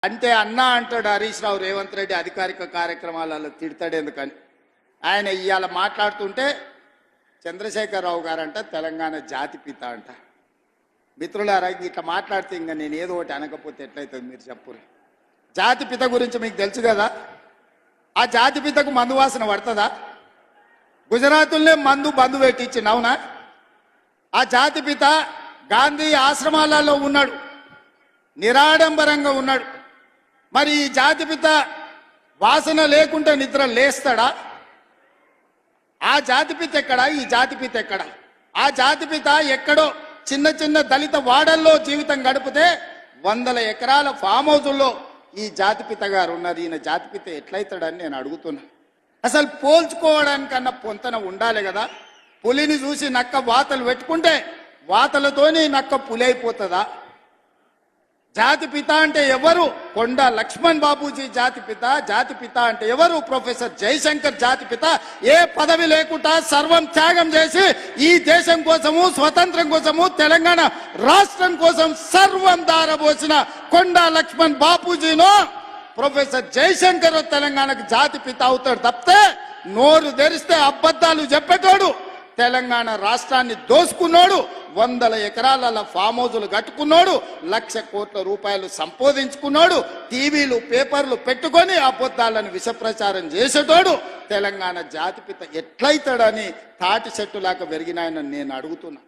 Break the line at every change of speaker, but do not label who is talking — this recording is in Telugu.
అంటే అన్న అంటాడు హరీష్ రావు రేవంత్ రెడ్డి అధికారిక కార్యక్రమాలలో తిడతాడు ఎందుకని. ఆయన ఇవాళ మాట్లాడుతుంటే చంద్రశేఖరరావు గారంట తెలంగాణ జాతిపిత అంట. మిత్రులారా, ఇట్లా మాట్లాడితే ఇంకా నేను ఏదో ఒకటి అనకపోతే ఎట్లయితుంది మీరు చెప్పురు. జాతిపిత గురించి మీకు తెలుసు కదా. ఆ జాతిపితకు మందు వాసన పడుతుందా? గుజరాతుల్నే మందు బంధు పెట్టించింది, అవునా? ఆ జాతిపిత గాంధీ ఆశ్రమాలలో ఉన్నాడు, నిరాడంబరంగా ఉన్నాడు. మరి ఈ జాతిపిత వాసన లేకుంటే నిద్ర లేస్తాడా? ఆ జాతిపిత ఎక్కడా? ఈ జాతిపిత ఎక్కడా? ఆ జాతిపిత ఎక్కడో చిన్న చిన్న దళిత వాడల్లో జీవితం గడిపితే 100 ఎకరాల ఫామ్ హౌజుల్లో ఈ జాతిపిత గారు ఉన్నారు. ఈయన జాతిపిత ఎట్లయితాడని నేను అడుగుతున్నా. అసలు పోల్చుకోవడానికన్నా పొంతన ఉండాలి కదా. పులిని చూసి నక్క వాతలు పెట్టుకుంటే వాతలతోనే నక్క పులి అయిపోతుందా? జాతిపిత అంటే ఎవరు? కొండ లక్ష్మణ్ బాబూజీ జాతిపిత. జాతిపిత అంటే ఎవరు? ప్రొఫెసర్ జయశంకర్ జాతిపిత. ఏ పదవి లేకుండా సర్వం త్యాగం చేసి ఈ దేశం కోసము, స్వతంత్రం కోసము, తెలంగాణ రాష్ట్రం కోసం సర్వం దారబోసిన కొండ లక్ష్మణ్ బాపూజీనో ప్రొఫెసర్ జయశంకర్ తెలంగాణకు జాతిపిత అవుతాడు తప్పితే నోరు తెరిస్తే అబద్ధాలు చెప్పేటోడు, తెలంగాణ రాష్ట్రాన్ని దోసుకున్నాడు, 100 ఎకరాల ఫామ్ హౌజులు కట్టుకున్నాడు, 1,00,000 కోట్ల రూపాయలు సంపాదించుకున్నాడు, టీవీలు పేపర్లు పెట్టుకొని అబద్ధాలను విషప్రచారం చేసేటోడు తెలంగాణ జాతిపిత ఎట్లయితాడని తాటి చెట్టులాగా పెరిగినాయని నేను అడుగుతున్నా.